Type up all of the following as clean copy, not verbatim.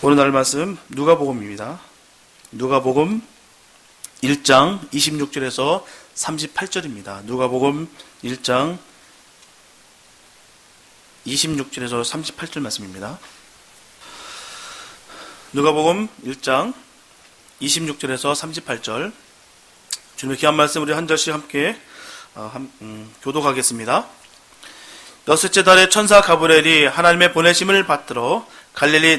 오늘 말씀 누가복음입니다. 누가복음 1장 26절에서 38절입니다. 누가복음 1장 26절에서 38절 말씀입니다. 누가복음 1장 26절에서 38절 주님의 귀한 말씀 우리 한 절씩 함께 교독하겠습니다. 여섯째 달에 천사 가브리엘이 하나님의 보내심을 받들어 갈릴리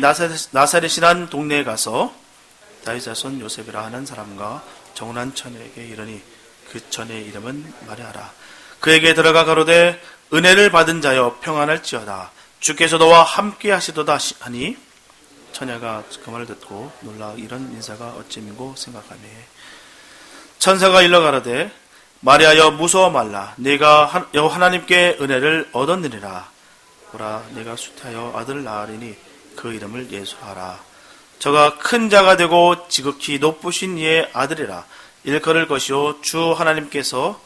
나사렛이란 동네에 가서 다윗 자손 요셉이라 하는 사람과 정혼한 처녀에게 이르니 그 처녀의 이름은 마리아라. 그에게 들어가 가로되 은혜를 받은 자여 평안할지어다. 주께서 너와 함께 하시도다 하니 처녀가 그 말을 듣고 놀라 이런 인사가 어찌민고 생각하네. 천사가 일러 가로되 마리아여 무서워 말라. 네가 하나님께 은혜를 얻었느니라. 보라 네가 수태하여 아들을 낳으리니 그 이름을 예수하라. 저가 큰 자가 되고 지극히 높으신 이의 아들이라. 일컬을 것이요 주 하나님께서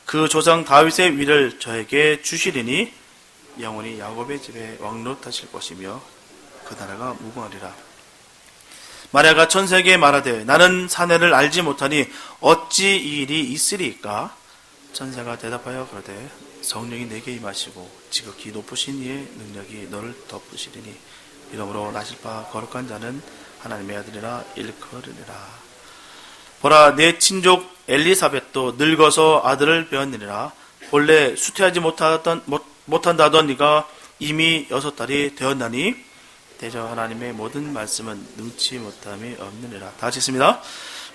그 조상 다윗의 위를 저에게 주시리니 영원히 야곱의 집에 왕노릇하실 것이며 그 나라가 무궁하리라. 마리아가 천사에게 말하되 나는 사내를 알지 못하니 어찌 이 일이 있으리까? 천사가 대답하여 그러되 성령이 내게 임하시고 지극히 높으신 이의 능력이 너를 덮으시리니 이러므로 나실 바 거룩한 자는 하나님의 아들이라 일컬으리라. 보라 내 친족 엘리사벳도 늙어서 아들을 배었느니라. 본래 수태하지 못한다던 네가 이미 6달이 되었나니 대저 하나님의 모든 말씀은 능치 못함이 없느니라. 다 같이 읽습니다.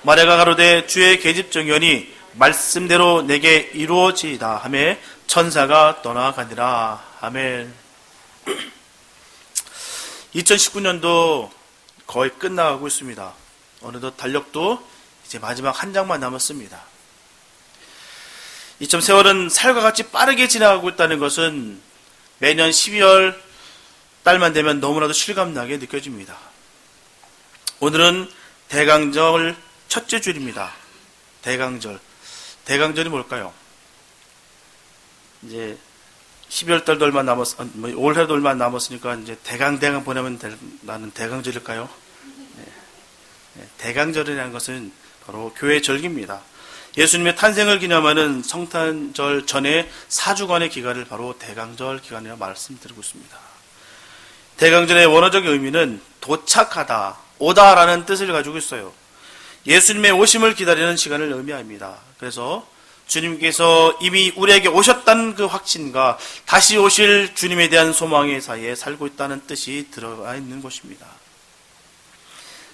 마리아가 가로되 주의 계집 정연이 말씀대로 내게 이루어지이다 하며 천사가 떠나가니라. 아멘. 2019년도 거의 끝나가고 있습니다. 어느덧 달력도 이제 마지막 한 장만 남았습니다. 이참 세월은 살과 같이 빠르게 지나가고 있다는 것은 매년 12월 달만 되면 너무나도 실감나게 느껴집니다. 오늘은 대강절 첫째 주일입니다. 대강절. 대강절이 뭘까요? 이제 12월 달도 얼마 올해도 얼마 남았으니까 이제 대강 보내면 나는 대강절일까요? 네. 대강절이라는 것은 바로 교회 절기입니다. 예수님의 탄생을 기념하는 성탄절 전에 4주간의 기간을 바로 대강절 기간이라고 말씀드리고 있습니다. 대강절의 원어적 의미는 도착하다, 오다라는 뜻을 가지고 있어요. 예수님의 오심을 기다리는 시간을 의미합니다. 그래서 주님께서 이미 우리에게 오셨다는 그 확신과 다시 오실 주님에 대한 소망의 사이에 살고 있다는 뜻이 들어가 있는 것입니다.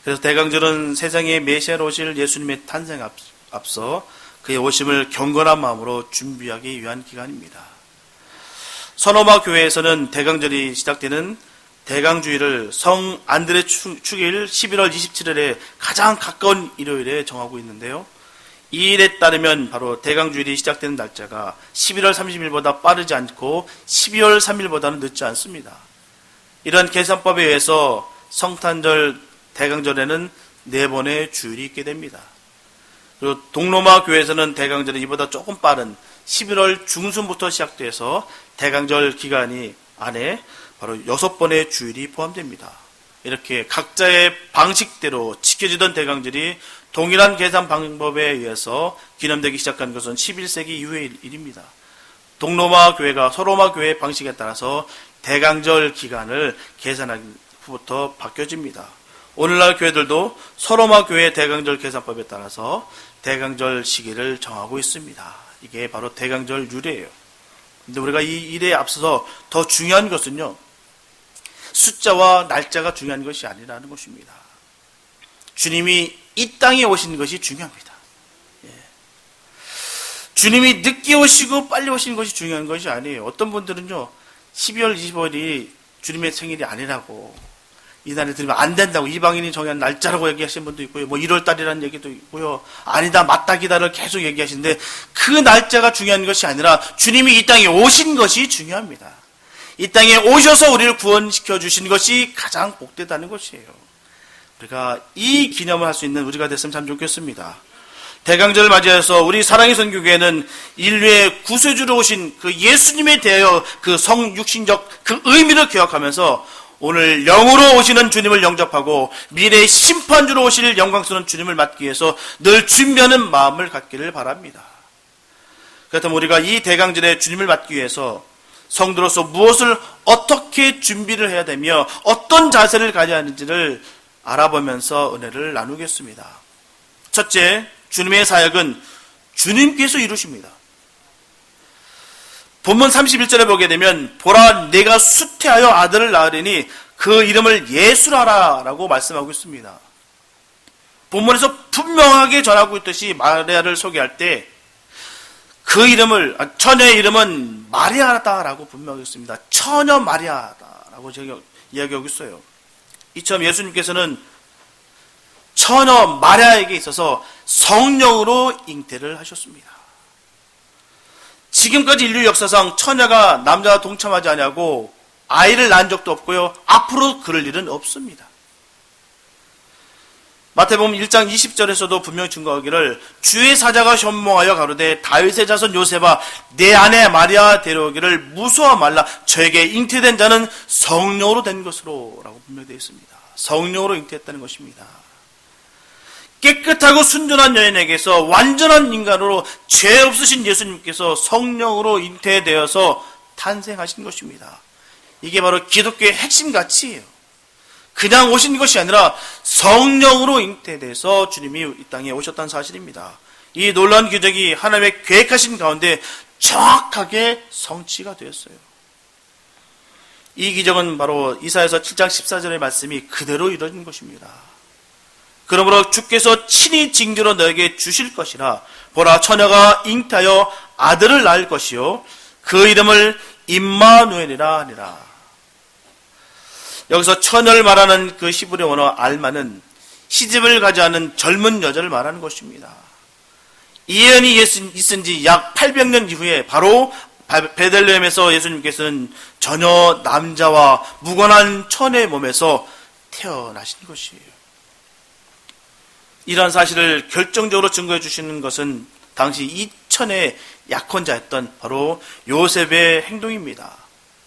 그래서 대강절은 세상에 메시아로 오실 예수님의 탄생 앞서 그의 오심을 경건한 마음으로 준비하기 위한 기간입니다. 선호마 교회에서는 대강절이 시작되는 대강주일을 성 안드레 축일 11월 27일에 가장 가까운 일요일에 정하고 있는데요. 이 일에 따르면 바로 대강주일이 시작되는 날짜가 11월 30일보다 빠르지 않고 12월 3일보다는 늦지 않습니다. 이런 계산법에 의해서 성탄절 대강절에는 4번의 주일이 있게 됩니다. 그리고 동로마 교회에서는 대강절이 이보다 조금 빠른 11월 중순부터 시작돼서 대강절 기간이 안에 바로 6번의 주일이 포함됩니다. 이렇게 각자의 방식대로 지켜지던 대강절이 동일한 계산 방법에 의해서 기념되기 시작한 것은 11세기 이후의 일입니다. 동로마 교회가 서로마 교회의 방식에 따라서 대강절 기간을 계산한 후부터 바뀌어집니다. 오늘날 교회들도 서로마 교회의 대강절 계산법에 따라서 대강절 시기를 정하고 있습니다. 이게 바로 대강절 율이에요. 근데 우리가 이 일에 앞서서 더 중요한 것은요, 숫자와 날짜가 중요한 것이 아니라는 것입니다. 주님이 이 땅에 오신 것이 중요합니다. 주님이 늦게 오시고 빨리 오시는 것이 중요한 것이 아니에요. 어떤 분들은요, 12월 25일이 주님의 생일이 아니라고, 이날에 들으면 안 된다고, 이방인이 정한 날짜라고 얘기하시는 분도 있고요. 1월 달이라는 얘기도 있고요. 아니다, 맞다, 기다를 계속 얘기하시는데 그 날짜가 중요한 것이 아니라 주님이 이 땅에 오신 것이 중요합니다. 이 땅에 오셔서 우리를 구원시켜 주신 것이 가장 복되다는 것이에요. 우리가 이 기념을 할 수 있는 우리가 됐으면 참 좋겠습니다. 대강절을 맞이해서 우리 사랑의 선교교회는 인류의 구세주로 오신 그 예수님에 대하여 그 성육신적 그 의미를 기억하면서 오늘 영으로 오시는 주님을 영접하고 미래의 심판주로 오실 영광스러운 주님을 맞기 위해서 늘 준비하는 마음을 갖기를 바랍니다. 그렇다면 우리가 이 대강절에 주님을 맞기 위해서 성도로서 무엇을 어떻게 준비를 해야 되며 어떤 자세를 가져야 하는지를 알아보면서 은혜를 나누겠습니다. 첫째, 주님의 사역은 주님께서 이루십니다. 본문 31절에 보게 되면 보라 내가 수태하여 아들을 낳으리니 그 이름을 예수라라 라고 말씀하고 있습니다. 본문에서 분명하게 전하고 있듯이 마리아를 소개할 때 그 이름을, 처녀의 이름은 마리아다라고 분명히 있습니다. 처녀 마리아다라고 제가 이야기하고 있어요. 이처럼 예수님께서는 처녀 마리아에게 있어서 성령으로 잉태를 하셨습니다. 지금까지 인류 역사상 처녀가 남자와 동참하지 아니하고 아이를 낳은 적도 없고요. 앞으로 그럴 일은 없습니다. 마태복음 1장 20절에서도 분명히 증거하기를 주의 사자가 현몽하여 가로되 다윗의 자손 요셉아 내 아내 마리아 데려오기를 무서워 말라 저에게 잉태된 자는 성령으로 된 것으로 라고 분명히 되어 있습니다. 성령으로 잉태했다는 것입니다. 깨끗하고 순전한 여인에게서 완전한 인간으로 죄 없으신 예수님께서 성령으로 잉태되어서 탄생하신 것입니다. 이게 바로 기독교의 핵심 가치예요. 그냥 오신 것이 아니라 성령으로 잉태돼서 주님이 이 땅에 오셨다는 사실입니다. 이 놀라운 기적이 하나님의 계획하신 가운데 정확하게 성취가 되었어요. 이 기적은 바로 이사야서 7장 14절의 말씀이 그대로 이루어진 것입니다. 그러므로 주께서 친히 징조로 너에게 주실 것이라 보라 처녀가 잉태하여 아들을 낳을 것이요 그 이름을 임마누엘이라 하니라. 여기서 처녀를 말하는 그 히브리 원어 알마는 시집을 가지 않은 젊은 여자를 말하는 것입니다. 이 예언이 있은 지 약 800년 이후에 바로 베들레헴에서 예수님께서는 전혀 남자와 무관한 처녀의 몸에서 태어나신 것이에요. 이러한 사실을 결정적으로 증거해 주시는 것은 당시 이 처녀의 약혼자였던 바로 요셉의 행동입니다.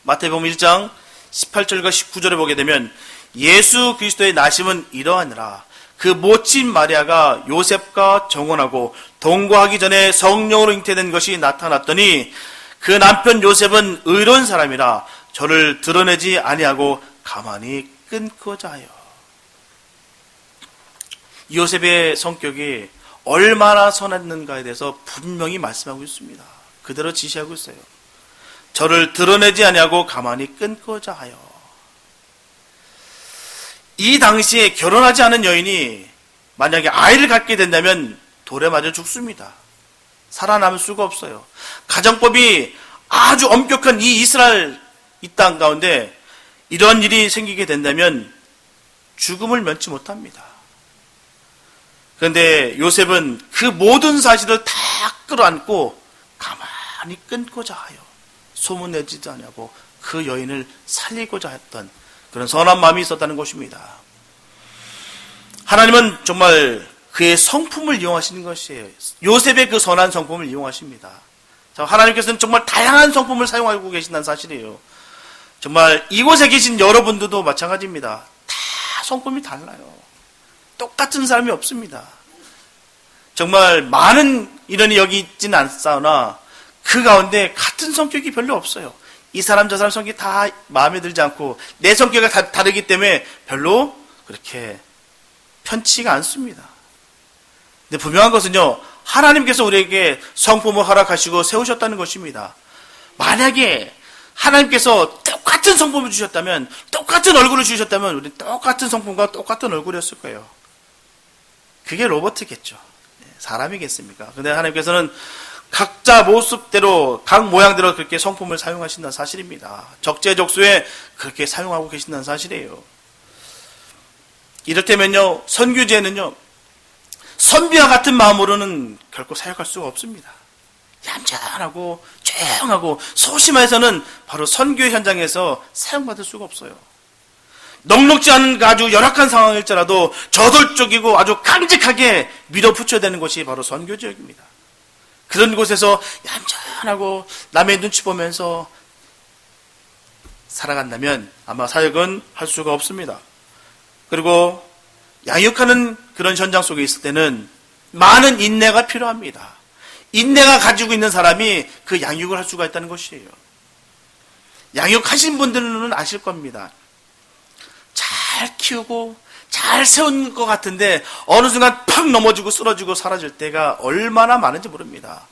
마태복음 1장 18절과 19절에 보게 되면 예수 그리스도의 나심은 이러하니라. 그 모친 마리아가 요셉과 정혼하고 동거하기 전에 성령으로 잉태된 것이 나타났더니 그 남편 요셉은 의로운 사람이라 저를 드러내지 아니하고 가만히 끊고자 하여. 요셉의 성격이 얼마나 선했는가에 대해서 분명히 말씀하고 있습니다. 그대로 지시하고 있어요. 저를 드러내지 아니하고 가만히 끊고자 하여. 이 당시에 결혼하지 않은 여인이 만약에 아이를 갖게 된다면 돌에 맞아 죽습니다. 살아남을 수가 없어요. 가정법이 아주 엄격한 이 이스라엘 이 땅 가운데 이런 일이 생기게 된다면 죽음을 면치 못합니다. 그런데 요셉은 그 모든 사실을 다 끌어안고 가만히 끊고자 하여 소문내지도 않냐고 그 여인을 살리고자 했던 그런 선한 마음이 있었다는 것입니다. 하나님은 정말 그의 성품을 이용하시는 것이에요. 요셉의 그 선한 성품을 이용하십니다. 하나님께서는 정말 다양한 성품을 사용하고 계신다는 사실이에요. 정말 이곳에 계신 여러분들도 마찬가지입니다. 다 성품이 달라요. 똑같은 사람이 없습니다. 정말 많은 인원이 여기 있지는 않사오나 그 가운데 같은 성격이 별로 없어요. 이 사람 저 사람 성격이 다 마음에 들지 않고 내 성격이 다르기 때문에 별로 그렇게 편치가 않습니다. 근데 분명한 것은요, 하나님께서 우리에게 성품을 허락하시고 세우셨다는 것입니다. 만약에 하나님께서 똑같은 성품을 주셨다면, 똑같은 얼굴을 주셨다면 우리는 똑같은 성품과 똑같은 얼굴이었을 거예요. 그게 로봇이겠죠. 사람이겠습니까? 근데 하나님께서는 각자 모습대로 각 모양대로 그렇게 성품을 사용하신다는 사실입니다. 적재적소에 그렇게 사용하고 계신다는 사실이에요. 이렇다면요, 선교제는요, 선비와 같은 마음으로는 결코 사역할 수가 없습니다. 얌전하고 조용하고 소심해서는 바로 선교 현장에서 사용받을 수가 없어요. 넉넉지 않은 아주 열악한 상황일지라도 저돌적이고 아주 깜찍하게 밀어붙여야 되는 것이 바로 선교지역입니다. 그런 곳에서 얌전하고 남의 눈치 보면서 살아간다면 아마 사역은 할 수가 없습니다. 그리고 양육하는 그런 현장 속에 있을 때는 많은 인내가 필요합니다. 인내가 가지고 있는 사람이 그 양육을 할 수가 있다는 것이에요. 양육하신 분들은 아실 겁니다. 잘 키우고 잘 세운 것 같은데 어느 순간 팍 넘어지고 쓰러지고 사라질 때가 얼마나 많은지 모릅니다.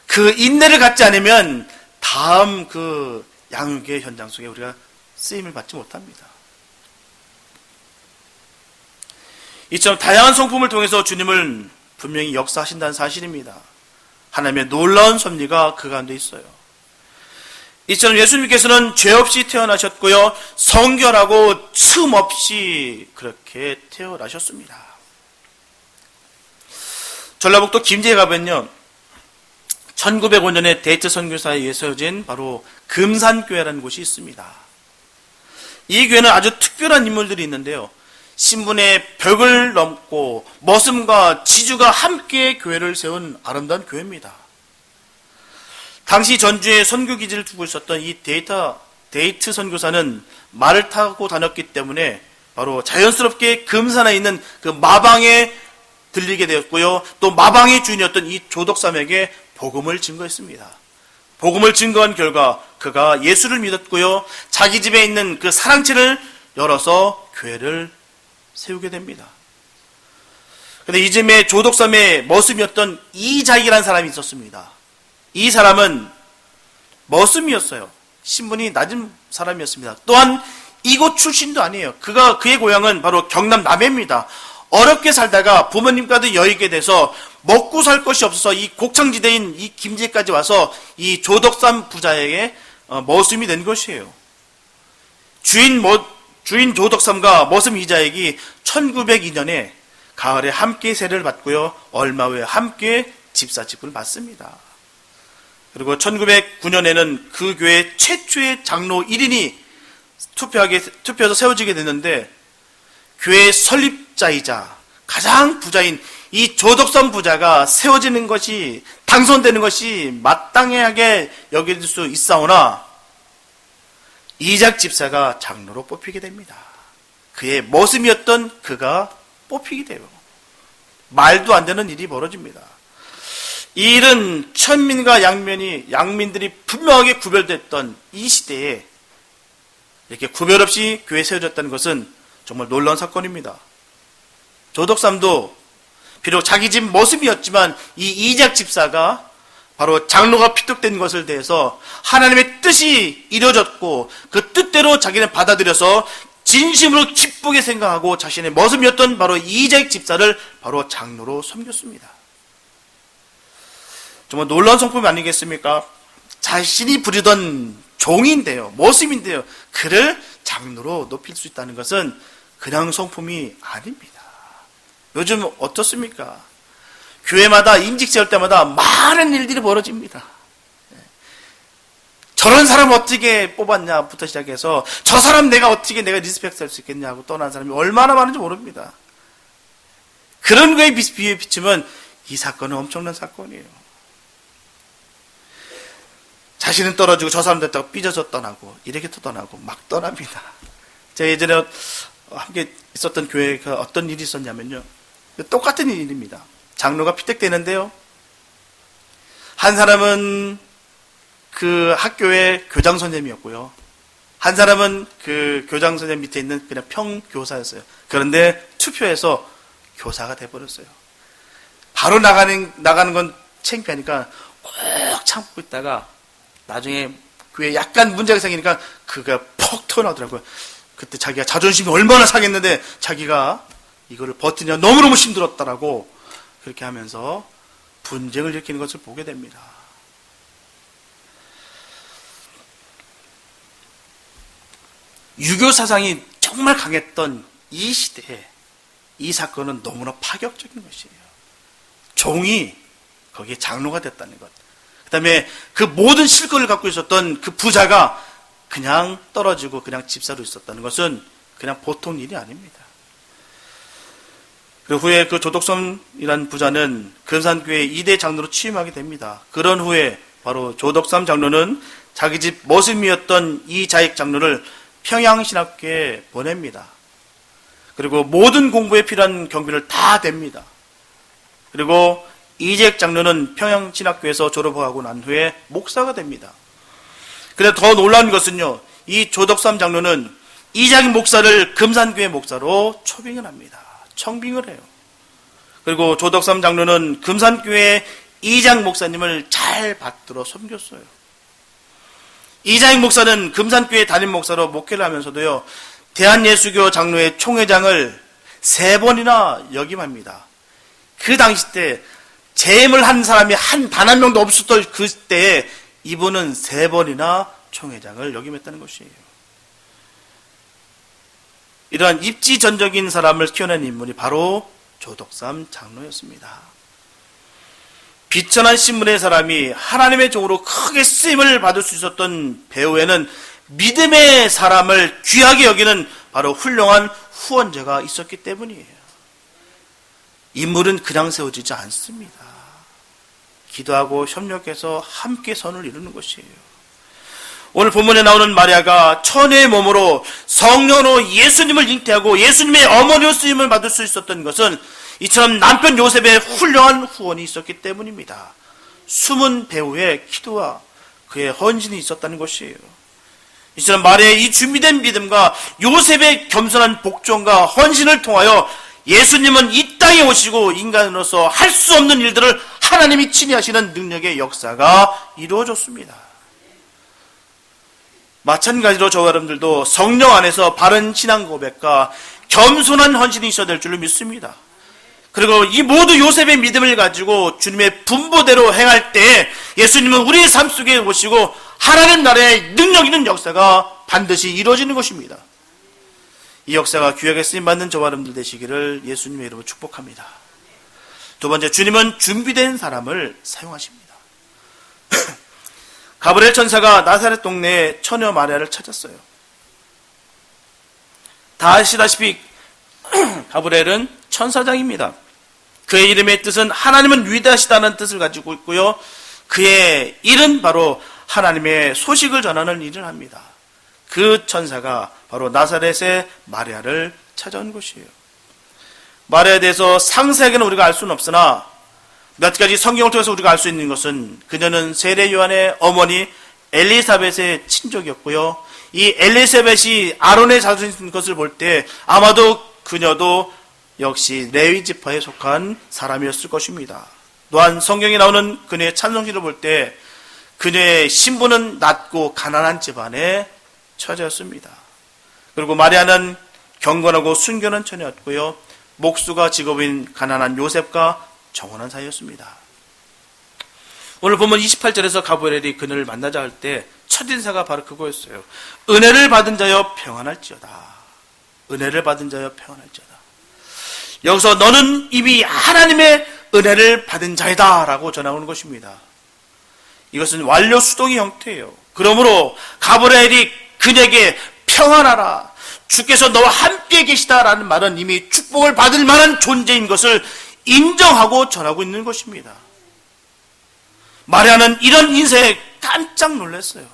그 인내를 갖지 않으면 다음 그 양육의 현장 속에 우리가 쓰임을 받지 못합니다. 이처럼 다양한 성품을 통해서 주님을 분명히 역사하신다는 사실입니다. 하나님의 놀라운 섭리가 그 가운데 있어요. 이처럼 예수님께서는 죄 없이 태어나셨고요, 성결하고 흠 없이 그렇게 태어나셨습니다. 전라북도 김제에 가면요, 1905년에 데이트 선교사에 의해 세워진 바로 금산교회라는 곳이 있습니다. 이 교회는 아주 특별한 인물들이 있는데요, 신분의 벽을 넘고 머슴과 지주가 함께 교회를 세운 아름다운 교회입니다. 당시 전주에 선교기지를 두고 있었던 이 데이트 선교사는 말을 타고 다녔기 때문에 바로 자연스럽게 금산에 있는 그 마방에 들리게 되었고요, 또 마방의 주인이었던 이 조덕삼에게 복음을 증거했습니다. 복음을 증거한 결과 그가 예수를 믿었고요, 자기 집에 있는 그 사랑채를 열어서 교회를 세우게 됩니다. 그런데 이쯤에 조덕삼의 머슴이었던 이자익이라는 사람이 있었습니다. 이 사람은 머슴이었어요. 신분이 낮은 사람이었습니다. 또한 이곳 출신도 아니에요. 그의 고향은 바로 경남 남해입니다. 어렵게 살다가 부모님과도 여의게 돼서 먹고 살 것이 없어서 이 곡창지대인 이 김제까지 와서 이 조덕삼 부자에게 머슴이 된 것이에요. 주인 조덕삼과 머슴 이자익이 1902년에 가을에 함께 세례를 받고요, 얼마 후에 함께 집사직분을 받습니다. 그리고 1909년에는 그 교회 최초의 장로 1인이 투표해서 세워지게 됐는데, 교회 설립자이자 가장 부자인 이 조덕삼 부자가 세워지는 것이, 당선되는 것이 마땅하게 여길 수 있사오나 이작 집사가 장로로 뽑히게 됩니다. 그의 머슴이었던 그가 뽑히게 돼요. 말도 안 되는 일이 벌어집니다. 이 일은 천민과 양민들이 분명하게 구별됐던 이 시대에 이렇게 구별 없이 교회에 세워졌다는 것은 정말 놀라운 사건입니다. 조덕삼도 비록 자기 집 머슴이었지만 이 이작 집사가 바로 장로가 피득된 것을 대해서 하나님의 뜻이 이루어졌고 그 뜻대로 자기는 받아들여서 진심으로 기쁘게 생각하고 자신의 머슴이었던 바로 이자익 집사를 바로 장로로 섬겼습니다. 정말 놀라운 성품이 아니겠습니까? 자신이 부리던 종인데요, 머슴인데요, 그를 장로로 높일 수 있다는 것은 그냥 성품이 아닙니다. 요즘 어떻습니까? 교회마다 임직 세울 때마다 많은 일들이 벌어집니다. 저런 사람 어떻게 뽑았냐부터 시작해서 저 사람 내가 리스펙트 할 수 있겠냐고 떠난 사람이 얼마나 많은지 모릅니다. 그런 거에 비해 비추면 이 사건은 엄청난 사건이에요. 자신은 떨어지고 저 사람 됐다고 삐져서 떠나고 이렇게 또 떠나고 막 떠납니다. 제가 예전에 함께 있었던 교회에 어떤 일이 있었냐면요, 똑같은 일입니다. 장로가 피택되는데요, 한 사람은 그 학교의 교장 선생님이었고요, 한 사람은 그 교장 선생님 밑에 있는 그냥 평교사였어요. 그런데 투표해서 교사가 돼버렸어요. 바로 나가는 건 창피하니까 꼭 참고 있다가 나중에 교회에 약간 문제가 생기니까 그가 퍽 튀어나오더라고요. 그때 자기가 자존심이 얼마나 상했는데 자기가 이거를 버티냐 너무너무 힘들었다라고 그렇게 하면서 분쟁을 일으키는 것을 보게 됩니다. 유교 사상이 정말 강했던 이 시대에 이 사건은 너무나 파격적인 것이에요. 종이 거기에 장로가 됐다는 것, 그 다음에 그 모든 실권을 갖고 있었던 그 부자가 그냥 떨어지고 그냥 집사로 있었다는 것은 그냥 보통 일이 아닙니다. 그 후에 그 조덕삼이라는 부자는 금산교회 2대 장로로 취임하게 됩니다. 그런 후에 바로 조덕삼 장로는 자기 집 머슴이었던 이자익 장로를 평양신학교에 보냅니다. 그리고 모든 공부에 필요한 경비를 다 댑니다. 그리고 이자익 장로는 평양신학교에서 졸업하고 난 후에 목사가 됩니다. 그런데 더 놀라운 것은요, 이 조덕삼 장로는 이자익 목사를 금산교회 목사로 초빙을 합니다. 청빙을 해요. 그리고 조덕삼 장로는 금산교회 이장 목사님을 잘 받들어 섬겼어요. 이자익 목사는 금산교회 담임 목사로 목회를 하면서도요, 대한예수교 장로회 총회장을 3번이나 역임합니다. 그 당시 때 재임을 한 사람이 단 한 명도 없었던 그때에 이분은 3번이나 총회장을 역임했다는 것이에요. 이러한 입지전적인 사람을 키워낸 인물이 바로 조덕삼 장로였습니다. 비천한 신분의 사람이 하나님의 종으로 크게 쓰임을 받을 수 있었던 배후에는 믿음의 사람을 귀하게 여기는 바로 훌륭한 후원자가 있었기 때문이에요. 인물은 그냥 세워지지 않습니다. 기도하고 협력해서 함께 선을 이루는 것이에요. 오늘 본문에 나오는 마리아가 처녀의 몸으로 성령으로 예수님을 잉태하고 예수님의 어머니로 쓰임을 받을 수 있었던 것은 이처럼 남편 요셉의 훌륭한 후원이 있었기 때문입니다. 숨은 배우의 기도와 그의 헌신이 있었다는 것이에요. 이처럼 마리아의 이 준비된 믿음과 요셉의 겸손한 복종과 헌신을 통하여 예수님은 이 땅에 오시고 인간으로서 할 수 없는 일들을 하나님이 친히 하시는 능력의 역사가 이루어졌습니다. 마찬가지로 저와 여러분들도 성령 안에서 바른 신앙 고백과 겸손한 헌신이 있어야 될 줄로 믿습니다. 그리고 이 모두 요셉의 믿음을 가지고 주님의 분보대로 행할 때 예수님은 우리의 삶 속에 오시고 하나님 나라의 능력 있는 역사가 반드시 이루어지는 것입니다. 이 역사가 귀하게 쓰임받는 저와 여러분들 되시기를 예수님의 이름으로 축복합니다. 두 번째, 주님은 준비된 사람을 사용하십니다. 가브리엘 천사가 나사렛 동네에 처녀 마리아를 찾았어요. 다 아시다시피 가브리엘은 천사장입니다. 그의 이름의 뜻은 하나님은 위대하시다는 뜻을 가지고 있고요. 그의 일은 바로 하나님의 소식을 전하는 일을 합니다. 그 천사가 바로 나사렛의 마리아를 찾아온 것이에요. 마리아에 대해서 상세하게는 우리가 알 수는 없으나 몇 가지 성경을 통해서 우리가 알 수 있는 것은 그녀는 세례 요한의 어머니 엘리사벳의 친족이었고요. 이 엘리사벳이 아론의 자손인 것을 볼 때 아마도 그녀도 역시 레위 지파에 속한 사람이었을 것입니다. 또한 성경에 나오는 그녀의 찬송시를 볼 때 그녀의 신분은 낮고 가난한 집안의 처자였습니다. 그리고 마리아는 경건하고 순결한 처녀였고요. 목수가 직업인 가난한 요셉과 정혼한 사이였습니다. 오늘 보면 28절에서 가브리엘이 그녀를 만나자 할 때 첫 인사가 바로 그거였어요. 은혜를 받은 자여 평안할지어다. 은혜를 받은 자여 평안할지어다. 여기서 너는 이미 하나님의 은혜를 받은 자이다 라고 전하는 것입니다. 이것은 완료 수동의 형태예요. 그러므로 가브리엘이 그녀에게 평안하라, 주께서 너와 함께 계시다라는 말은 이미 축복을 받을 만한 존재인 것을 인정하고 전하고 있는 것입니다. 마리아는 이런 인사에 깜짝 놀랐어요.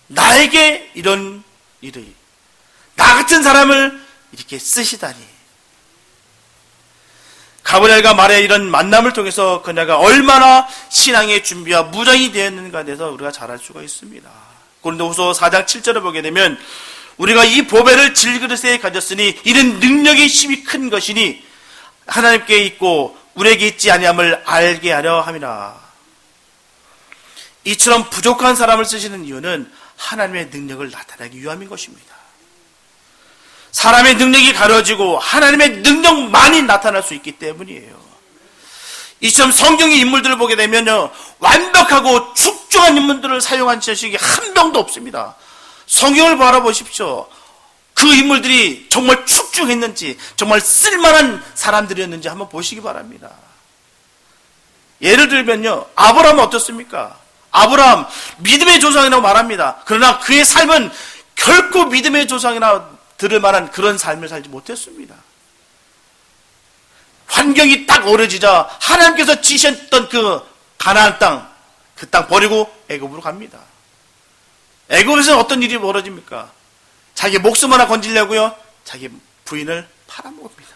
나에게 이런 일이, 나 같은 사람을 이렇게 쓰시다니. 가브리엘과 마리아의 이런 만남을 통해서 그녀가 얼마나 신앙의 준비와 무장이 되었는가에 대해서 우리가 잘 알 수가 있습니다. 고린도후서 4장 7절을 보게 되면 우리가 이 보배를 질그릇에 가졌으니 이는 능력의 힘이 큰 것이니 하나님께 있고 우리에게 있지 아니함을 알게 하려 함이라. 이처럼 부족한 사람을 쓰시는 이유는 하나님의 능력을 나타내기 위함인 것입니다. 사람의 능력이 가려지고 하나님의 능력만이 나타날 수 있기 때문이에요. 이처럼 성경의 인물들을 보게 되면요, 완벽하고 축중한 인물들을 사용한 자식이 한 명도 없습니다. 성경을 바라보십시오. 그 인물들이 정말 축중했는지, 정말 쓸만한 사람들이었는지 한번 보시기 바랍니다. 예를 들면요, 아브라함은 어떻습니까? 아브라함 믿음의 조상이라고 말합니다. 그러나 그의 삶은 결코 믿음의 조상이라 들을 만한 그런 삶을 살지 못했습니다. 환경이 딱 어려지자 하나님께서 지셨던 그 가나안 땅, 그 땅 버리고 애굽으로 갑니다. 애굽에서는 어떤 일이 벌어집니까? 자기 목숨 하나 건지려고요, 자기 부인을 팔아먹습니다.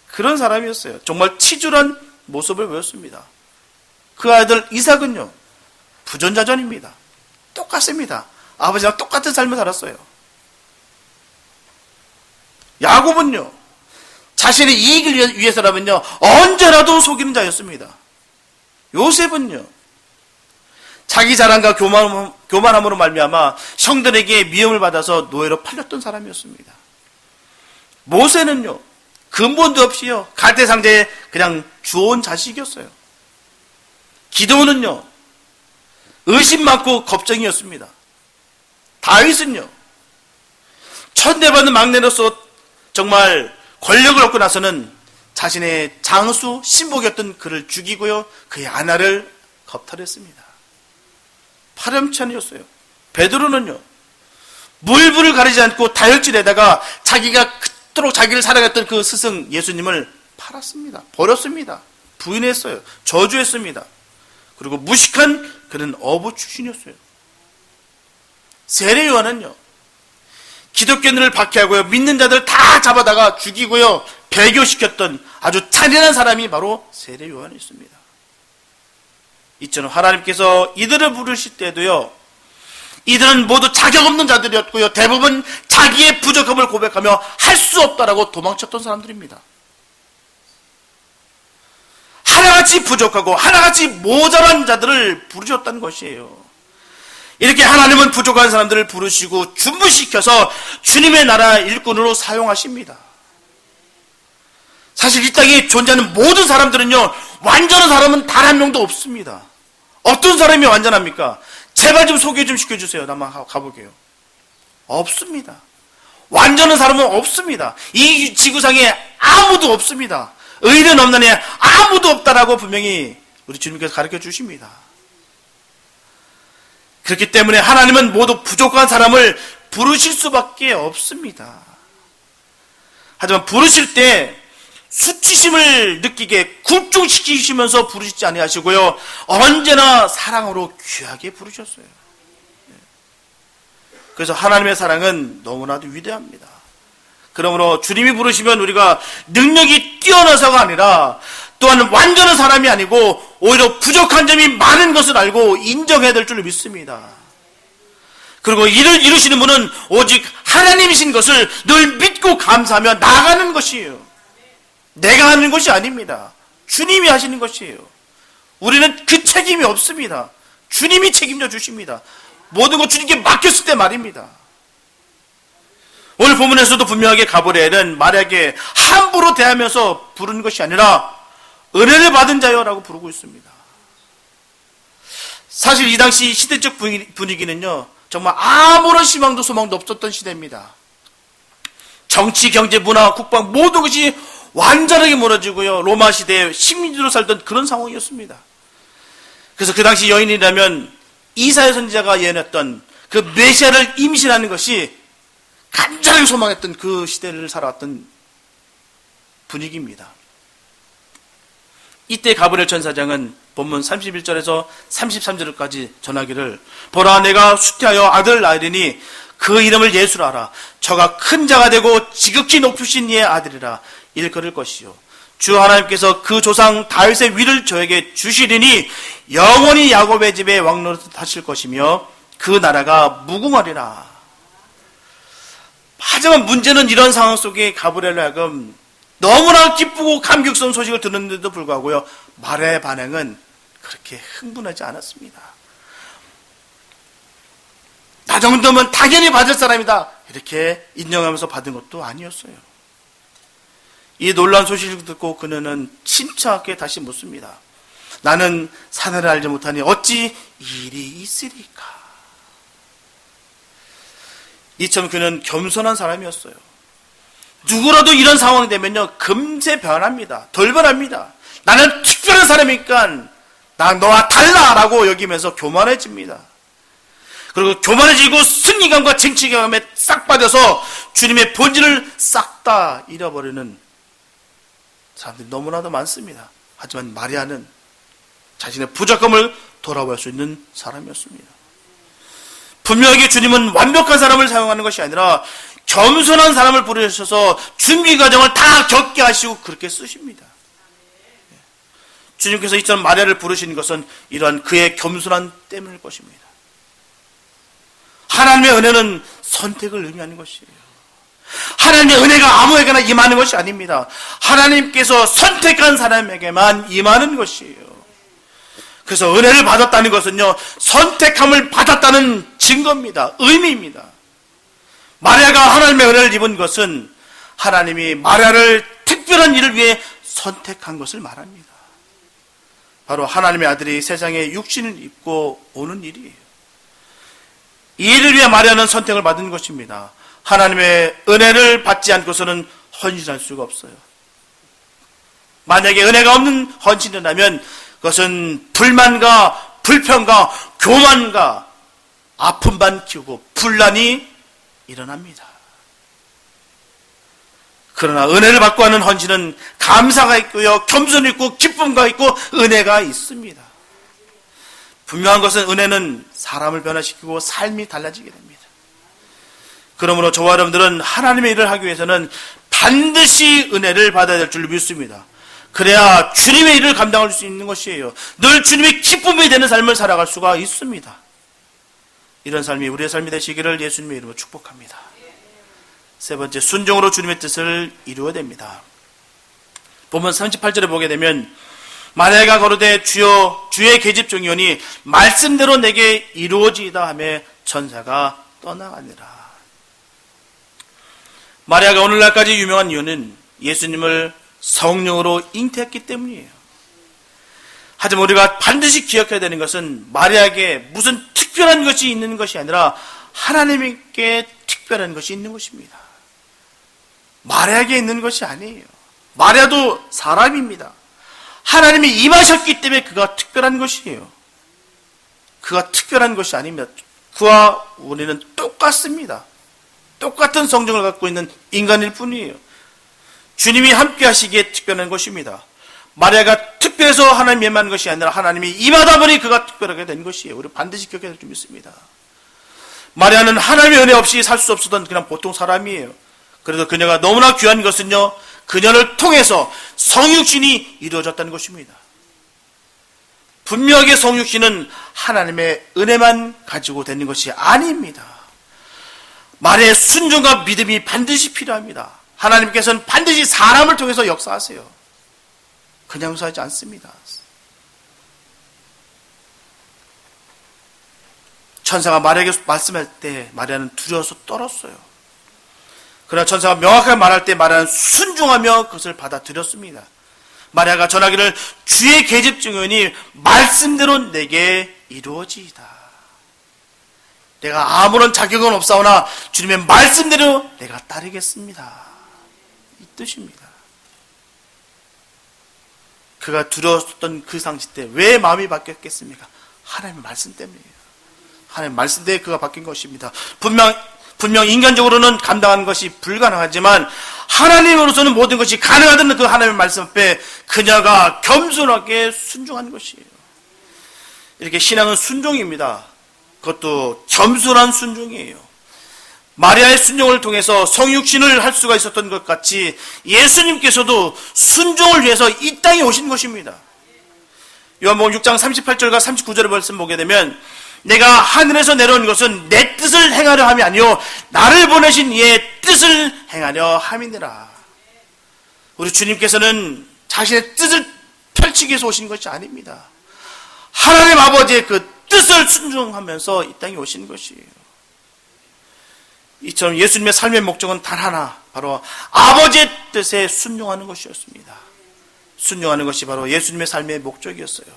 그런 사람이었어요. 정말 치졸한 모습을 보였습니다. 그 아들 이삭은요, 부전자전입니다. 똑같습니다. 아버지랑 똑같은 삶을 살았어요. 야곱은요, 자신의 이익을 위해서라면요, 언제라도 속이는 자였습니다. 요셉은요, 자기 자랑과 교만함으로 말미암아 형들에게 미움을 받아서 노예로 팔렸던 사람이었습니다. 모세는요, 근본도 없이요, 갈대 상자에 그냥 주워온 자식이었어요. 기드온은요, 의심 많고 겁쟁이였습니다. 다윗은요, 천대받는 막내로서 정말 권력을 얻고 나서는 자신의 장수 신복이었던 그를 죽이고요, 그의 아내를 겁탈했습니다. 파렴치한이었어요. 베드로는요, 물불을 가리지 않고 다혈질에다가 자기가 그토록 자기를 사랑했던 그 스승 예수님을 팔았습니다. 버렸습니다. 부인했어요. 저주했습니다. 그리고 무식한 그런 어부 출신이었어요. 세례 요한은요, 기독교인들을 박해하고요, 믿는 자들 다 잡아다가 죽이고요, 배교시켰던 아주 잔인한 사람이 바로 세례 요한이었습니다. 이처럼 하나님께서 이들을 부르실 때도요, 이들은 모두 자격 없는 자들이었고요, 대부분 자기의 부족함을 고백하며 할 수 없다라고 도망쳤던 사람들입니다. 하나같이 부족하고 하나같이 모자란 자들을 부르셨다는 것이에요. 이렇게 하나님은 부족한 사람들을 부르시고 준부시켜서 주님의 나라 일꾼으로 사용하십니다. 사실 이 땅에 존재하는 모든 사람들은요, 완전한 사람은 단 한 명도 없습니다. 어떤 사람이 완전합니까? 제발 좀 소개 좀 시켜주세요. 나 한번 가볼게요. 없습니다. 완전한 사람은 없습니다. 이 지구상에 아무도 없습니다. 의는 없나니 아무도 없다라고 분명히 우리 주님께서 가르쳐 주십니다. 그렇기 때문에 하나님은 모두 부족한 사람을 부르실 수밖에 없습니다. 하지만 부르실 때 수치심을 느끼게 굴중시키시면서 부르시지 아니하시고요, 언제나 사랑으로 귀하게 부르셨어요. 그래서 하나님의 사랑은 너무나도 위대합니다. 그러므로 주님이 부르시면 우리가 능력이 뛰어나서가 아니라 또한 완전한 사람이 아니고 오히려 부족한 점이 많은 것을 알고 인정해야 될 줄 믿습니다. 그리고 이를 이루시는 분은 오직 하나님이신 것을 늘 믿고 감사하며 나아가는 것이에요. 내가 하는 것이 아닙니다. 주님이 하시는 것이에요. 우리는 그 책임이 없습니다. 주님이 책임져 주십니다. 모든 것 주님께 맡겼을 때 말입니다. 오늘 본문에서도 분명하게 가브리엘은 마리아에게 함부로 대하면서 부르는 것이 아니라 은혜를 받은 자여라고 부르고 있습니다. 사실 이 당시 시대적 분위기는요, 정말 아무런 희망도 소망도 없었던 시대입니다. 정치, 경제, 문화, 국방 모든 것이 완전하게 무너지고요, 로마 시대의 식민지로 살던 그런 상황이었습니다. 그래서 그 당시 여인이라면 이사야 선지자가 예언했던 그 메시아를 임신하는 것이 간절하게 소망했던 그 시대를 살아왔던 분위기입니다. 이때 가브리엘 천사장은 본문 31절에서 33절까지 전하기를, 보라, 내가 수태하여 아들을 낳으리니 그 이름을 예수라 하라. 저가 큰 자가 되고 지극히 높으신 이의 아들이라 일컬을 것이요, 주 하나님께서 그 조상 다윗의 위를 저에게 주시리니 영원히 야곱의 집에 왕노릇 하실 것이며 그 나라가 무궁하리라. 하지만 문제는 이런 상황 속에 가브리엘로 하여금 너무나 기쁘고 감격스러운 소식을 듣는데도 불구하고요, 말의 반응은 그렇게 흥분하지 않았습니다. 나 정도면 당연히 받을 사람이다, 이렇게 인정하면서 받은 것도 아니었어요. 이 놀라운 소식을 듣고 그녀는 침착하게 다시 묻습니다. 나는 사내를 알지 못하니 어찌 일이 있으리까? 이처럼 그는 겸손한 사람이었어요. 누구라도 이런 상황이 되면요, 금세 변합니다. 덜 변합니다. 나는 특별한 사람이니까 나 너와 달라라고 여기면서 교만해집니다. 그리고 교만해지고 승리감과 쟁취감에 싹 빠져서 주님의 본질을 싹 다 잃어버리는 사람들이 너무나도 많습니다. 하지만 마리아는 자신의 부족함을 돌아볼 수 있는 사람이었습니다. 분명하게 주님은 완벽한 사람을 사용하는 것이 아니라 겸손한 사람을 부르셔서 준비 과정을 다 겪게 하시고 그렇게 쓰십니다. 주님께서 이처럼 마리아를 부르신 것은 이러한 그의 겸손한 때문일 것입니다. 하나님의 은혜는 선택을 의미하는 것이에요. 하나님의 은혜가 아무에게나 임하는 것이 아닙니다. 하나님께서 선택한 사람에게만 임하는 것이에요. 그래서 은혜를 받았다는 것은요, 선택함을 받았다는 증거입니다. 의미입니다. 마리아가 하나님의 은혜를 입은 것은 하나님이 마리아를 특별한 일을 위해 선택한 것을 말합니다. 바로 하나님의 아들이 세상에 육신을 입고 오는 일이에요. 이 일을 위해 마리아는 선택을 받은 것입니다. 하나님의 은혜를 받지 않고서는 헌신할 수가 없어요. 만약에 은혜가 없는 헌신이라면 그것은 불만과 불평과 교만과 아픔만 키우고 분란이 일어납니다. 그러나 은혜를 받고 하는 헌신은 감사가 있고요, 겸손이 있고 기쁨과 있고 은혜가 있습니다. 분명한 것은 은혜는 사람을 변화시키고 삶이 달라지게 됩니다. 그러므로 저와 여러분들은 하나님의 일을 하기 위해서는 반드시 은혜를 받아야 될 줄 믿습니다. 그래야 주님의 일을 감당할 수 있는 것이에요. 늘 주님의 기쁨이 되는 삶을 살아갈 수가 있습니다. 이런 삶이 우리의 삶이 되시기를 예수님의 이름으로 축복합니다. 세 번째, 순종으로 주님의 뜻을 이루어야 됩니다. 보면 38절에 보게 되면 마리아가 거르되 주여 주의 계집종이오니 말씀대로 내게 이루어지이다 하며 천사가 떠나가니라. 마리아가 오늘날까지 유명한 이유는 예수님을 성령으로 잉태했기 때문이에요. 하지만 우리가 반드시 기억해야 되는 것은 마리아에게 무슨 특별한 것이 있는 것이 아니라 하나님께 특별한 것이 있는 것입니다. 마리아에게 있는 것이 아니에요. 마리아도 사람입니다. 하나님이 임하셨기 때문에 그가 특별한 것이에요. 그가 특별한 것이 아닙니다. 그와 우리는 똑같습니다. 똑같은 성정을 갖고 있는 인간일 뿐이에요. 주님이 함께 하시기에 특별한 것입니다. 마리아가 특별해서 하나님이 임한 것이 아니라 하나님이 임하다 보니 그가 특별하게 된 것이에요. 우리 반드시 기억해야 될 줄 믿습니다. 마리아는 하나님의 은혜 없이 살 수 없었던 그냥 보통 사람이에요. 그래도 그녀가 너무나 귀한 것은요, 그녀를 통해서 성육신이 이루어졌다는 것입니다. 분명하게 성육신은 하나님의 은혜만 가지고 되는 것이 아닙니다. 마리아의 순종과 믿음이 반드시 필요합니다. 하나님께서는 반드시 사람을 통해서 역사하세요. 그냥 역사하지 않습니다. 천사가 마리아에게 말씀할 때 마리아는 두려워서 떨었어요. 그러나 천사가 명확하게 말할 때 마리아는 순종하며 그것을 받아들였습니다. 마리아가 전하기를 주의 계집종이오니 말씀대로 내게 이루어지이다. 내가 아무런 자격은 없사오나 주님의 말씀대로 내가 따르겠습니다. 이 뜻입니다. 그가 두려웠던 그 상시 때 왜 마음이 바뀌었겠습니까? 하나님의 말씀 때문이에요. 하나님의 말씀 때문에 그가 바뀐 것입니다. 분명 인간적으로는 감당하는 것이 불가능하지만 하나님으로서는 모든 것이 가능하다는 그 하나님의 말씀 앞에 그녀가 겸손하게 순종한 것이에요. 이렇게 신앙은 순종입니다. 그것도 겸손한 순종이에요. 마리아의 순종을 통해서 성육신을 할 수가 있었던 것 같이 예수님께서도 순종을 위해서 이 땅에 오신 것입니다. 요한복음 6장 38절과 39절의 말씀 보게 되면 내가 하늘에서 내려온 것은 내 뜻을 행하려 함이 아니요 나를 보내신 이의 뜻을 행하려 함이니라. 우리 주님께서는 자신의 뜻을 펼치기 위해서 오신 것이 아닙니다. 하나님 아버지의 그 뜻을 순종하면서 이 땅에 오신 것이에요. 이처럼 예수님의 삶의 목적은 단 하나, 바로 아버지의 뜻에 순종하는 것이었습니다. 순종하는 것이 바로 예수님의 삶의 목적이었어요.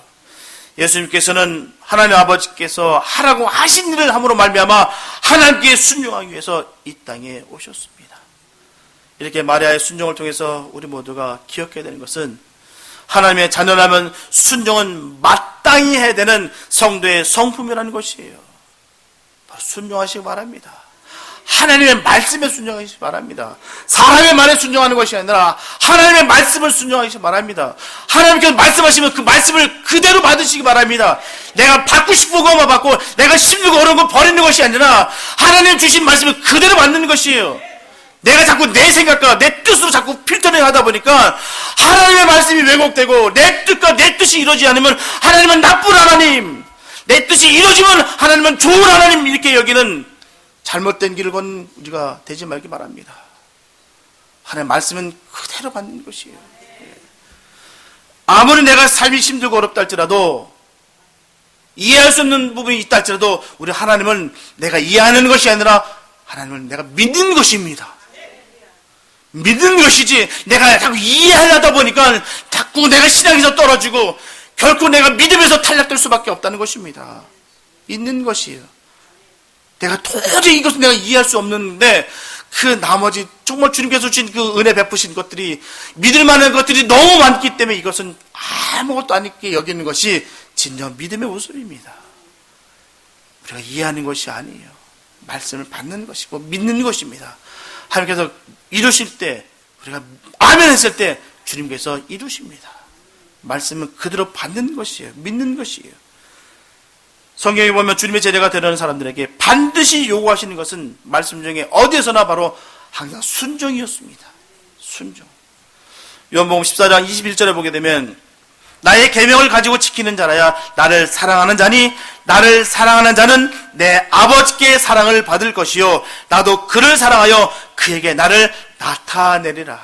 예수님께서는 하나님 아버지께서 하라고 하신 일을 함으로 말미암아 하나님께 순종하기 위해서 이 땅에 오셨습니다. 이렇게 마리아의 순종을 통해서 우리 모두가 기억해야 되는 것은 하나님의 자녀라면 순종은 마땅히 해야 되는 성도의 성품이라는 것이에요. 순종하시기 바랍니다. 하나님의 말씀에 순종하시기 바랍니다. 사람의 말에 순종하는 것이 아니라 하나님의 말씀을 순종하시기 바랍니다. 하나님께서 말씀하시면 그 말씀을 그대로 받으시기 바랍니다. 내가 받고 싶은 것만 받고 내가 힘들고 어려운 거 버리는 것이 아니라 하나님 주신 말씀을 그대로 받는 것이에요. 내가 자꾸 내 생각과 내 뜻으로 자꾸 필터링 하다 보니까 하나님의 말씀이 왜곡되고 내 뜻과 내 뜻이 이루어지지 않으면 하나님은 나쁜 하나님, 내 뜻이 이루어지면 하나님은 좋은 하나님, 이렇게 여기는 잘못된 길을 건 우리가 되지 말기 바랍니다. 하나님의 말씀은 그대로 받는 것이에요. 아무리 내가 삶이 힘들고 어렵다 할지라도, 이해할 수 없는 부분이 있다 할지라도 우리 하나님은 내가 이해하는 것이 아니라 하나님을 내가 믿는 것입니다. 믿는 것이지, 내가 자꾸 이해하려다 보니까 자꾸 내가 신앙에서 떨어지고 결코 내가 믿음에서 탈락될 수밖에 없다는 것입니다. 있는 것이에요. 내가 도저히 이것은 내가 이해할 수 없는데 그 나머지 정말 주님께서 주신 그 은혜 베푸신 것들이, 믿을 만한 것들이 너무 많기 때문에 이것은 아무것도 아니게 여기는 것이 진정 믿음의 모습입니다. 우리가 이해하는 것이 아니에요. 말씀을 받는 것이고 믿는 것입니다. 하나님께서 이루실 때, 우리가 아멘 했을 때 주님께서 이루십니다. 말씀은 그대로 받는 것이에요. 믿는 것이에요. 성경에 보면 주님의 제자가 되려는 사람들에게 반드시 요구하시는 것은 말씀 중에 어디에서나 바로 항상 순종이었습니다. 순종. 요한복음 14장 21절에 보게 되면 나의 계명을 가지고 지키는 자라야 나를 사랑하는 자니 나를 사랑하는 자는 내 아버지께 사랑을 받을 것이요 나도 그를 사랑하여 그에게 나를 나타내리라.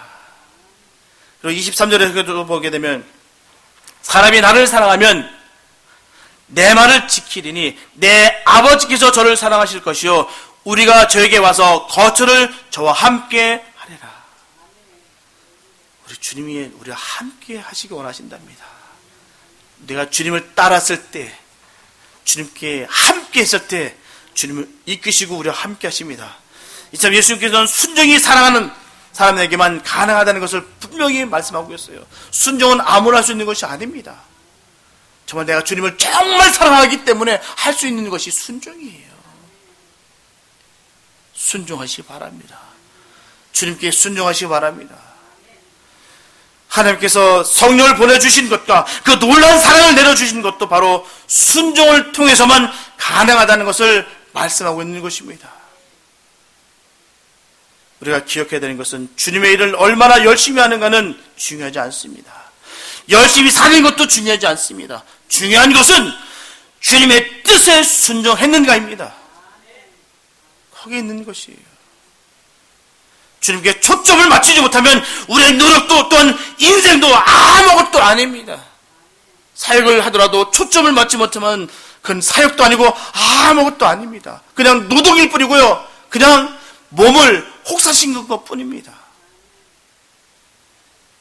그리고 23절에 보게 되면 사람이 나를 사랑하면 내 말을 지키리니 내 아버지께서 저를 사랑하실 것이요 우리가 저에게 와서 거처를 저와 함께 하리라. 우리 주님이 우리와 함께 하시기 원하신답니다. 내가 주님을 따랐을 때, 주님께 함께 했을 때 주님을 이끄시고 우리와 함께 하십니다. 이참 예수님께서는 순종이 사랑하는 사람에게만 가능하다는 것을 분명히 말씀하고 있어요. 순종은 아무나 할 수 있는 것이 아닙니다. 정말 내가 주님을 정말 사랑하기 때문에 할 수 있는 것이 순종이에요. 순종하시기 바랍니다. 주님께 순종하시기 바랍니다. 하나님께서 성령을 보내주신 것과 그 놀라운 사랑을 내려주신 것도 바로 순종을 통해서만 가능하다는 것을 말씀하고 있는 것입니다. 우리가 기억해야 되는 것은 주님의 일을 얼마나 열심히 하는가는 중요하지 않습니다. 열심히 사는 것도 중요하지 않습니다. 중요한 것은 주님의 뜻에 순종했는가입니다. 거기에 있는 것이에요. 주님께 초점을 맞추지 못하면 우리의 노력도 또한 인생도 아무것도 아닙니다. 사역을 하더라도 초점을 맞지 못하면 그건 사역도 아니고 아무것도 아닙니다. 그냥 노동일 뿐이고요. 그냥 몸을 혹사신 것 뿐입니다.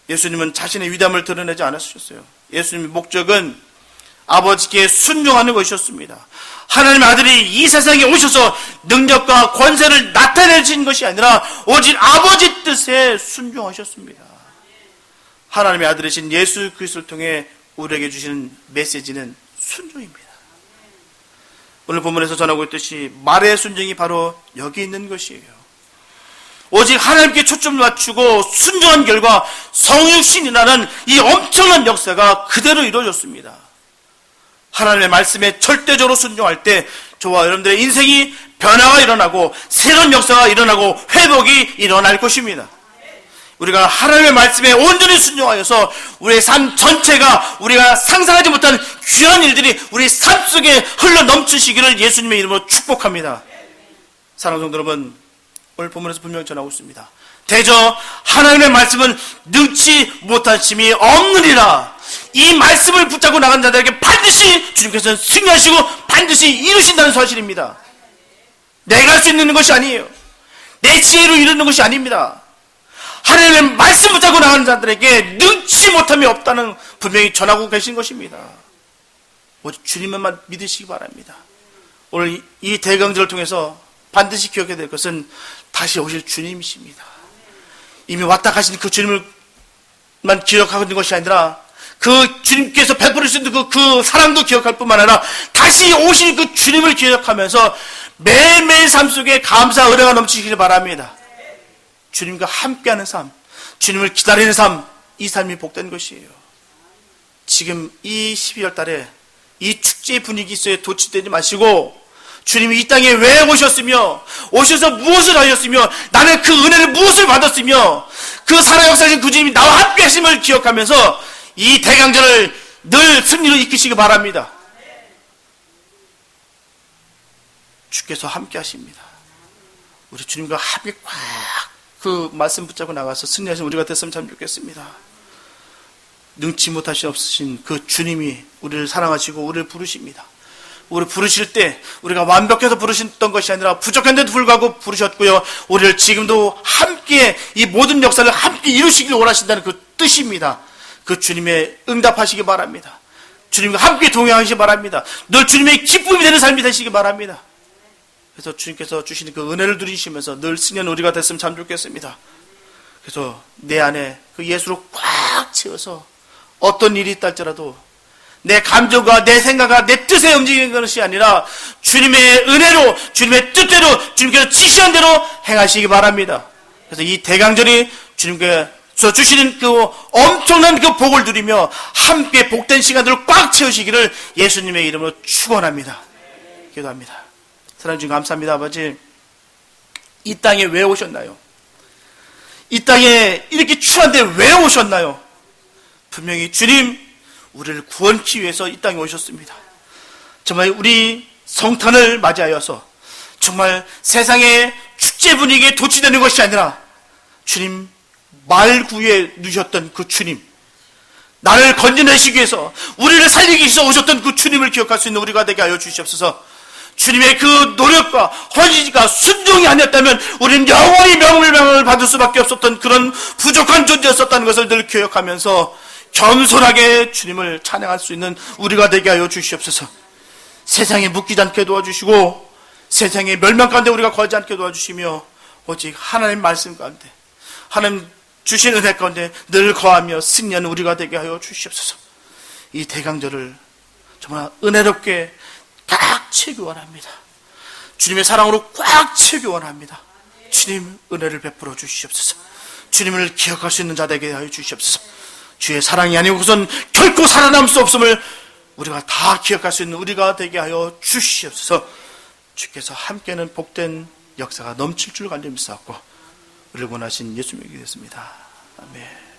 예수님은 자신의 위대함을 드러내지 않으셨어요. 예수님의 목적은 아버지께 순종하는 것이었습니다. 하나님의 아들이 이 세상에 오셔서 능력과 권세를 나타내신 것이 아니라 오직 아버지 뜻에 순종하셨습니다. 하나님의 아들이신 예수 그리스도를 통해 우리에게 주시는 메시지는 순종입니다. 오늘 본문에서 전하고 있듯이 말의 순종이 바로 여기 있는 것이에요. 오직 하나님께 초점을 맞추고 순종한 결과 성육신이라는 이 엄청난 역사가 그대로 이루어졌습니다. 하나님의 말씀에 절대적으로 순종할 때 저와 여러분들의 인생이 변화가 일어나고 새로운 역사가 일어나고 회복이 일어날 것입니다. 우리가 하나님의 말씀에 온전히 순종하여서 우리의 삶 전체가 우리가 상상하지 못한 귀한 일들이 우리 삶 속에 흘러 넘치시기를 예수님의 이름으로 축복합니다. 사랑하는 성도 여러분, 오늘 본문에서 분명히 전하고 있습니다. 대저 하나님의 말씀은 능치 못한 힘이 없느니라. 이 말씀을 붙잡고 나간 자들에게 반드시 주님께서는 승리하시고 반드시 이루신다는 사실입니다. 내가 할 수 있는 것이 아니에요. 내 지혜로 이루는 것이 아닙니다. 하나님의 말씀 붙잡고 나가는 자들에게 능치 못함이 없다는 분명히 전하고 계신 것입니다. 오직 주님만 믿으시기 바랍니다. 오늘 이 대강절을 통해서 반드시 기억해야 될 것은 다시 오실 주님이십니다. 이미 왔다 가신 그 주님을만 기억하고 있는 것이 아니라 그 주님께서 베풀으신 그 사랑도 기억할 뿐만 아니라 다시 오실 그 주님을 기억하면서 매일매일 삶 속에 감사 은혜가 넘치기를 바랍니다. 주님과 함께하는 삶, 주님을 기다리는 삶, 이 삶이 복된 것이에요. 지금 이 12월 달에 이 축제 분위기 속에 도취되지 마시고 주님이 이 땅에 왜 오셨으며 오셔서 무엇을 하셨으며 나는 그 은혜를 무엇을 받았으며 그 살아 역사하신 그 주님이 나와 함께 하심을 기억하면서 이 대강절을 늘 승리로 이끄시기 바랍니다. 주께서 함께 하십니다. 우리 주님과 함께 꽉 그 말씀 붙잡고 나가서 승리하신 우리가 됐으면 참 좋겠습니다. 능치 못하신 없으신 그 주님이 우리를 사랑하시고 우리를 부르십니다. 우리를 부르실 때 우리가 완벽해서 부르셨던 것이 아니라 부족한데도 불구하고 부르셨고요. 우리를 지금도 함께 이 모든 역사를 함께 이루시길 원하신다는 그 뜻입니다. 그 주님의 응답하시기 바랍니다. 주님과 함께 동행하시기 바랍니다. 늘 주님의 기쁨이 되는 삶이 되시기 바랍니다. 그래서 주님께서 주시는 그 은혜를 누리시면서 늘 승리하는 우리가 됐으면 참 좋겠습니다. 그래서 내 안에 그 예수로 꽉 채워서 어떤 일이 있다 할지라도 내 감정과 내 생각과 내 뜻에 움직이는 것이 아니라 주님의 은혜로 주님의 뜻대로 주님께서 지시한 대로 행하시기 바랍니다. 그래서 이 대강절이 주님께서 주시는 그 엄청난 그 복을 누리며 함께 복된 시간들을 꽉 채우시기를 예수님의 이름으로 축원합니다. 기도합니다. 사랑해 주님 감사합니다. 아버지, 이 땅에 왜 오셨나요? 이 땅에 이렇게 추한데 왜 오셨나요? 분명히 주님, 우리를 구원하기 위해서 이 땅에 오셨습니다. 정말 우리 성탄을 맞이하여서 정말 세상의 축제 분위기에 도취되는 것이 아니라 주님 말구에 누셨던 그 주님, 나를 건져내시기 위해서 우리를 살리기 위해서 오셨던 그 주님을 기억할 수 있는 우리가 되게 하여 주시옵소서. 주님의 그 노력과 헌신과 순종이 아니었다면 우리는 영원히 명불명을 받을 수밖에 없었던 그런 부족한 존재였었다는 것을 늘 기억하면서 겸손하게 주님을 찬양할 수 있는 우리가 되게 하여 주시옵소서. 세상에 묶이지 않게 도와주시고 세상의 멸망 가운데 우리가 거하지 않게 도와주시며 오직 하나님 말씀 가운데 하나님 주신 은혜 가운데 늘 거하며 승리하는 우리가 되게 하여 주시옵소서. 이 대강절을 정말 은혜롭게 꽉 채우기 원합니다. 주님의 사랑으로 꽉 채우기 원합니다. 주님 은혜를 베풀어 주시옵소서. 주님을 기억할 수 있는 자 되게 하여 주시옵소서. 주의 사랑이 아니고선 결코 살아남을 수 없음을 우리가 다 기억할 수 있는 우리가 되게 하여 주시옵소서. 주께서 함께는 복된 역사가 넘칠 줄 간절히 믿사옵고 우리를 원하신 예수님이 되겠습니다. 아멘.